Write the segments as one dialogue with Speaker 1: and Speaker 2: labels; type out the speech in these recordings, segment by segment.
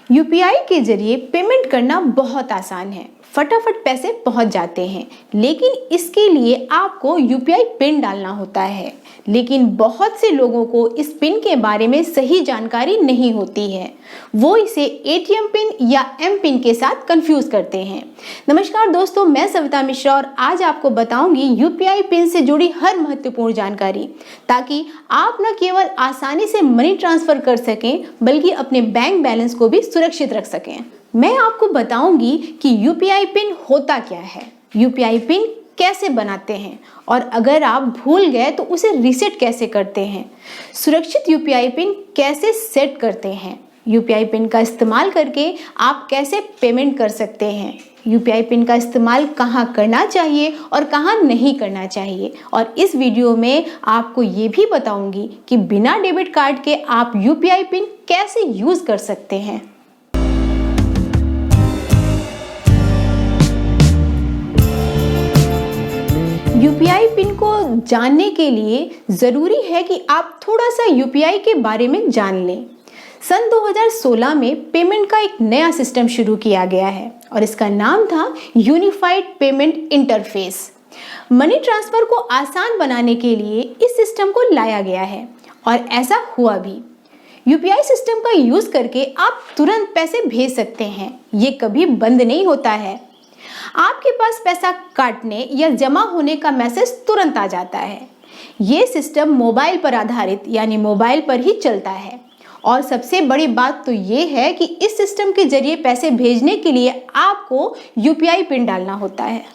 Speaker 1: UPI के जरिए payment करना बहुत आसान है, फटाफट पैसे पहुंच जाते हैं। लेकिन इसके लिए आपको यूपीआई पिन डालना होता है। लेकिन बहुत से लोगों को इस पिन के बारे में सही जानकारी नहीं होती है। वो इसे एटीएम पिन या एम पिन के साथ कंफ्यूज करते हैं। नमस्कार दोस्तों, मैं सविता मिश्रा और आज आपको बताऊंगी यूपीआई पिन से जुड़ी हर महत्वपूर्ण जानकारी, ताकि आप न केवल आसानी से मनी ट्रांसफर कर सकें बल्कि अपने बैंक बैलेंस को भी सुरक्षित रख सकें। मैं आपको बताऊंगी कि यूपीआई पिन होता क्या है, यूपीआई पिन कैसे बनाते हैं और अगर आप भूल गए तो उसे रीसेट कैसे करते हैं, सुरक्षित यूपीआई पिन कैसे सेट करते हैं, यूपीआई पिन का इस्तेमाल करके आप कैसे पेमेंट कर सकते हैं, यूपीआई पिन का इस्तेमाल कहाँ करना चाहिए और कहाँ नहीं करना चाहिए। और इस वीडियो में आपको ये भी बताऊंगी कि बिना डेबिट कार्ड के आप यूपीआई पिन कैसे यूज कर सकते हैं। यूपीआई पिन को जानने के लिए ज़रूरी है कि आप थोड़ा सा यूपीआई के बारे में जान लें। सन 2016 में पेमेंट का एक नया सिस्टम शुरू किया गया है और इसका नाम था unified payment interface. Money transfer को आसान बनाने के लिए इस सिस्टम को लाया गया है और ऐसा हुआ भी। यूपीआई सिस्टम का यूज़ करके आप तुरंत पैसे भेज सकते हैं, ये कभी बंद नहीं होता है। आपके पास पैसा काटने या जमा होने का मैसेज तुरंत आ जाता है। ये सिस्टम मोबाइल पर आधारित यानी मोबाइल पर ही चलता है और सबसे बड़ी बात तो ये है कि इस सिस्टम के जरिए पैसे भेजने के लिए आपको यूपीआई पिन डालना होता है।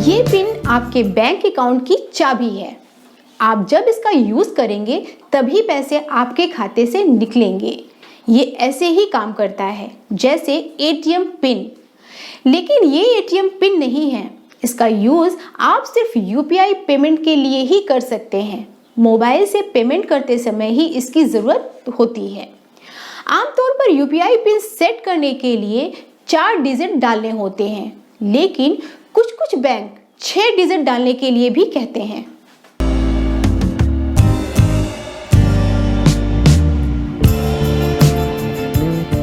Speaker 1: ये पिन आपके बैंक अकाउंट की चाबी है। आप जब इसका यूज करेंगे तभी पैसे आपके खाते से निकलेंगे। ये ऐसे ही काम करता है जैसे एटीएम पिन, लेकिन ये एटीएम पिन नहीं है। इसका यूज आप सिर्फ यूपीआई पेमेंट के लिए ही कर सकते हैं। मोबाइल से पेमेंट करते समय ही इसकी जरूरत होती है। आमतौर पर यूपीआई पिन सेट करने के लिए 4 डिजिट डालने होते हैं, लेकिन कुछ बैंक 6 डिजिट डालने के लिए भी कहते हैं।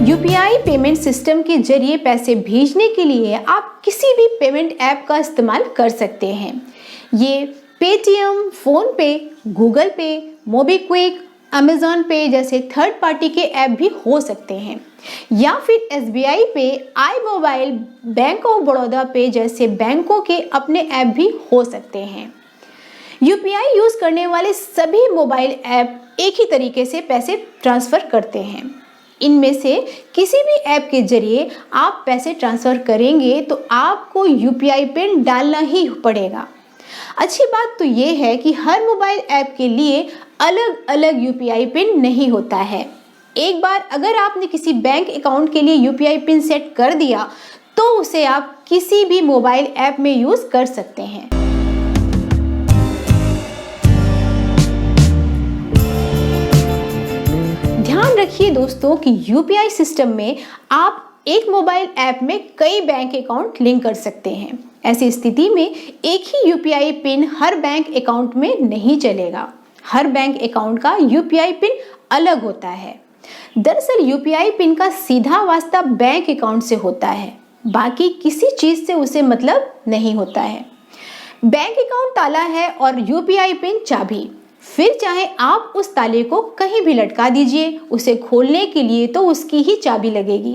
Speaker 1: यूपीआई पेमेंट सिस्टम के जरिए पैसे भेजने के लिए आप किसी भी पेमेंट ऐप का इस्तेमाल कर सकते हैं। ये पेटीएम, फोन पे, गूगल पे, मोबीक्विक, अमेजॉन पे जैसे थर्ड पार्टी के ऐप भी हो सकते हैं, या फिर एसबीआई पे, आई मोबाइल, बैंक ऑफ बड़ौदा पे जैसे बैंकों के अपने ऐप भी हो सकते हैं। यूपीआई यूज करने वाले सभी मोबाइल ऐप एक ही तरीके से पैसे ट्रांसफर करते हैं। इनमें से किसी भी ऐप के जरिए आप पैसे ट्रांसफर करेंगे तो आपको यूपीआई पिन डालना ही पड़ेगा। अच्छी बात तो ये है कि हर मोबाइल ऐप के लिए अलग अलग यूपीआई पिन नहीं होता है। एक बार अगर आपने किसी बैंक अकाउंट के लिए यूपीआई पिन सेट कर दिया तो उसे आप किसी भी मोबाइल ऐप में यूज कर सकते हैं। ध्यान रखिए दोस्तों कि यूपीआई सिस्टम में आप एक मोबाइल ऐप में कई बैंक अकाउंट लिंक कर सकते हैं। ऐसी स्थिति में एक ही यूपीआई पिन हर बैंक अकाउंट में नहीं चलेगा। हर बैंक अकाउंट का यूपीआई पिन अलग होता है। दरअसल यूपीआई पिन का सीधा वास्ता बैंक अकाउंट से होता है, बाकी किसी चीज से उसे मतलब नहीं होता है। बैंक अकाउंट ताला है और यूपीआई पिन चाबी। फिर चाहे आप उस ताले को कहीं भी लटका दीजिए, उसे खोलने के लिए तो उसकी ही चाबी लगेगी।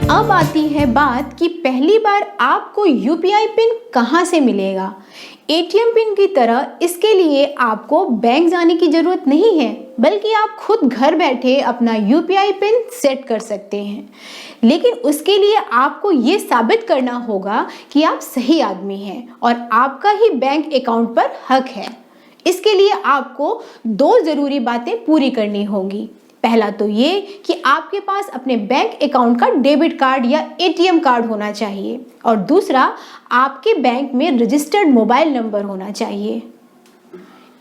Speaker 1: अब आती है बात कि पहली बार आपको यूपीआई पिन कहां से मिलेगा। एटीएम पिन की तरह इसके लिए आपको बैंक जाने की जरूरत नहीं है, बल्कि आप खुद घर बैठे अपना यूपीआई पिन सेट कर सकते हैं। लेकिन उसके लिए आपको ये साबित करना होगा कि आप सही आदमी हैं और आपका ही बैंक अकाउंट पर हक है। इसके लिए आपको 2 जरूरी बातें पूरी करनी होंगी। पहला तो ये कि आपके पास अपने बैंक अकाउंट का डेबिट कार्ड या एटीएम कार्ड होना चाहिए और दूसरा आपके बैंक में रजिस्टर्ड मोबाइल नंबर होना चाहिए।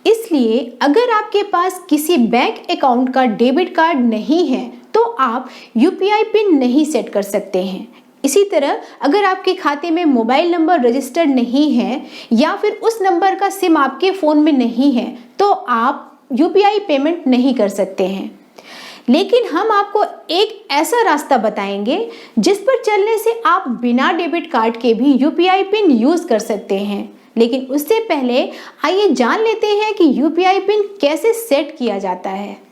Speaker 1: इसलिए अगर आपके पास किसी बैंक अकाउंट का डेबिट कार्ड नहीं है तो आप यूपीआई पिन नहीं सेट कर सकते हैं। इसी तरह अगर आपके खाते में मोबाइल नंबर रजिस्टर्ड नहीं है या फिर उस नंबर का सिम आपके फ़ोन में नहीं है तो आप यूपीआई पेमेंट नहीं कर सकते हैं। लेकिन हम आपको एक ऐसा रास्ता बताएंगे जिस पर चलने से आप बिना डेबिट कार्ड के भी यूपीआई पिन यूज़ कर सकते हैं। लेकिन उससे पहले आइए जान लेते हैं कि यूपीआई पिन कैसे सेट किया जाता है।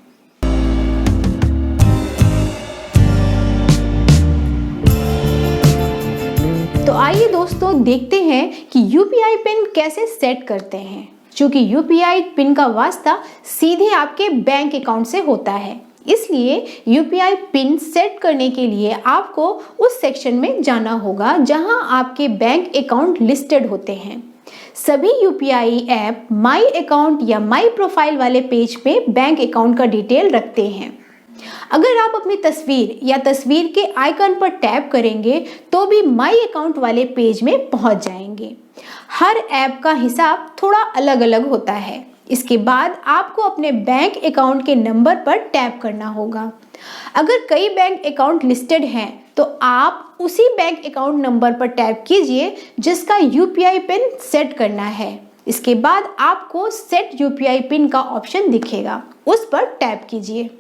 Speaker 1: तो आइए दोस्तों देखते हैं कि यूपीआई पिन कैसे सेट करते हैं। क्योंकि यूपीआई पिन का वास्ता सीधे आपके बैंक अकाउंट से होता है, इसलिए यूपीआई पिन सेट करने के लिए आपको उस सेक्शन में जाना होगा जहां आपके बैंक अकाउंट लिस्टेड होते हैं। सभी यूपीआई ऐप माई अकाउंट या माई प्रोफाइल वाले पेज पे बैंक अकाउंट का डिटेल रखते हैं। अगर आप अपनी तस्वीर या तस्वीर के आइकन पर टैप करेंगे तो भी माई अकाउंट वाले पेज में पहुंच जाएंगे। हर ऐप का हिसाब थोड़ा अलग अलग होता है। इसके बाद आपको अपने बैंक अकाउंट के नंबर पर टैप करना होगा। अगर कई बैंक अकाउंट लिस्टेड हैं तो आप उसी बैंक अकाउंट नंबर पर टैप कीजिए जिसका यूपीआई पिन सेट करना है। इसके बाद आपको सेट यूपीआई पिन का ऑप्शन दिखेगा, उस पर टैप कीजिए।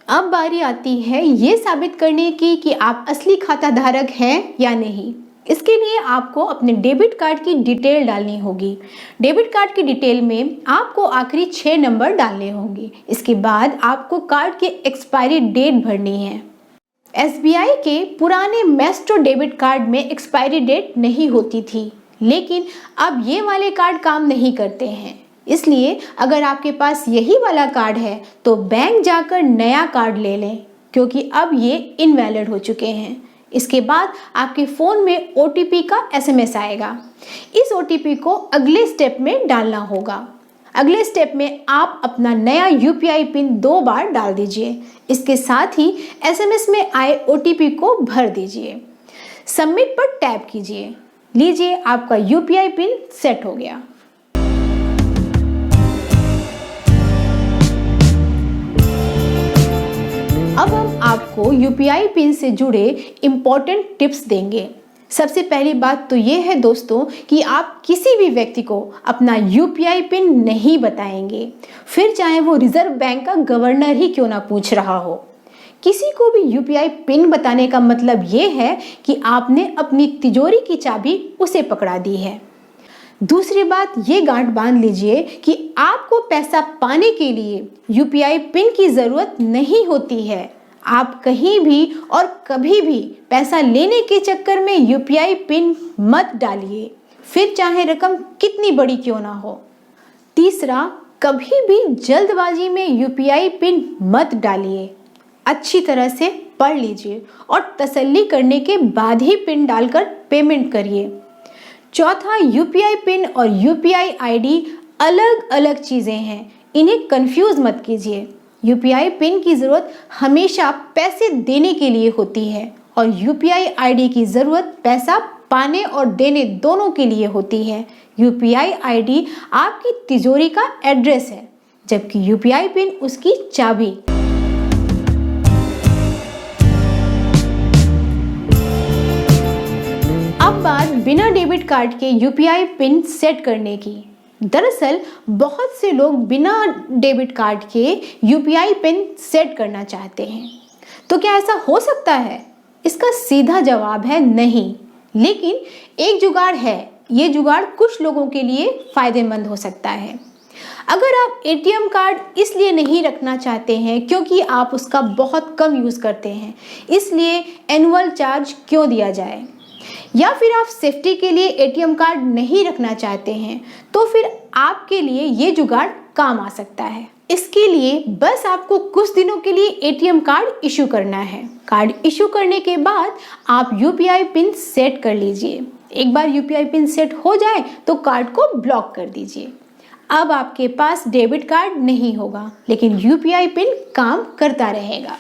Speaker 1: अब बारी आती है ये साबित करने की कि आप असली खाता धारक हैं या नहीं। इसके लिए आपको अपने डेबिट कार्ड की डिटेल डालनी होगी। डेबिट कार्ड की डिटेल में आपको आखिरी 6 नंबर डालने होंगे। इसके बाद आपको कार्ड की एक्सपायरी डेट भरनी है। एसबीआई के पुराने मैस्ट्रो डेबिट कार्ड में एक्सपायरी डेट नहीं होती थी, लेकिन अब ये वाले कार्ड काम नहीं करते हैं। इसलिए अगर आपके पास यही वाला कार्ड है तो बैंक जाकर नया कार्ड ले लें, क्योंकि अब ये इनवैलिड हो चुके हैं। इसके बाद आपके फ़ोन में ओटीपी का एसएमएस आएगा। इस ओटीपी को अगले स्टेप में डालना होगा। अगले स्टेप में आप अपना नया यूपीआई पिन 2 बार डाल दीजिए। इसके साथ ही एसएमएस में आए ओटीपी को भर दीजिए। सबमिट पर टैप कीजिए। लीजिए, आपका यूपीआई पिन सेट हो गया। अब हम आपको यूपीआई पिन से जुड़े इम्पोर्टेंट टिप्स देंगे। सबसे पहली बात तो ये है दोस्तों कि आप किसी भी व्यक्ति को अपना यूपीआई पिन नहीं बताएंगे, फिर चाहे वो रिजर्व बैंक का गवर्नर ही क्यों ना पूछ रहा हो। किसी को भी यूपीआई पिन बताने का मतलब ये है कि आपने अपनी तिजोरी की चाबी उसे पकड़ा दी है। दूसरी बात ये गांठ बांध लीजिए कि आपको पैसा पाने के लिए यूपीआई पिन की ज़रूरत नहीं होती है। आप कहीं भी और कभी भी पैसा लेने के चक्कर में यूपीआई पिन मत डालिए, फिर चाहे रकम कितनी बड़ी क्यों ना हो। तीसरा, कभी भी जल्दबाजी में यूपीआई पिन मत डालिए। अच्छी तरह से पढ़ लीजिए और तसल्ली करने के बाद ही पिन डालकर पेमेंट करिए। चौथा, यूपीआई पिन और यूपीआई आईडी अलग अलग चीज़ें हैं, इन्हें कंफ्यूज मत कीजिए। यूपीआई पिन की ज़रूरत हमेशा पैसे देने के लिए होती है और यूपीआई आईडी की ज़रूरत पैसा पाने और देने दोनों के लिए होती है। यूपीआई आईडी आपकी तिजोरी का एड्रेस है, जबकि यूपीआई पिन उसकी चाबी। अब बात बिना डेबिट कार्ड के यूपीआई पिन सेट करने की। दरअसल बहुत से लोग बिना डेबिट कार्ड के यूपीआई पिन सेट करना चाहते हैं। तो क्या ऐसा हो सकता है? इसका सीधा जवाब है नहीं, लेकिन एक जुगाड़ है। ये जुगाड़ कुछ लोगों के लिए फायदेमंद हो सकता है। अगर आप एटीएम कार्ड इसलिए नहीं रखना चाहते हैं क्योंकि आप उसका बहुत कम यूज़ करते हैं, इसलिए एनुअल चार्ज क्यों दिया जाए, या फिर आप सेफ्टी के लिए एटीएम कार्ड नहीं रखना चाहते हैं, तो फिर आपके लिए ये जुगाड़ काम आ सकता है। इसके लिए बस आपको कुछ दिनों के लिए एटीएम कार्ड इशू करना है। कार्ड इशू करने के बाद आप यूपीआई पिन सेट कर लीजिए। एक बार यूपीआई पिन सेट हो जाए तो कार्ड को ब्लॉक कर दीजिए। अब आपके पास डेबिट कार्ड नहीं होगा, लेकिन यूपीआई पिन काम करता रहेगा।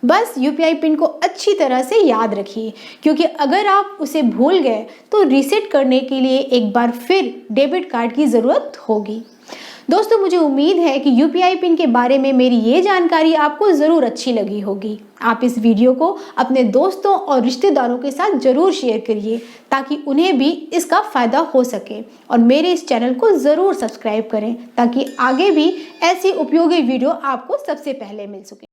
Speaker 1: बस यूपीआई पिन को अच्छी तरह से याद रखिए, क्योंकि अगर आप उसे भूल गए तो रीसेट करने के लिए एक बार फिर डेबिट कार्ड की ज़रूरत होगी। दोस्तों मुझे उम्मीद है कि यूपीआई पिन के बारे में मेरी ये जानकारी आपको ज़रूर अच्छी लगी होगी। आप इस वीडियो को अपने दोस्तों और रिश्तेदारों के साथ ज़रूर शेयर करिए ताकि उन्हें भी इसका फ़ायदा हो सके, और मेरे इस चैनल को ज़रूर सब्सक्राइब करें ताकि आगे भी ऐसी उपयोगी वीडियो आपको सबसे पहले मिल सके।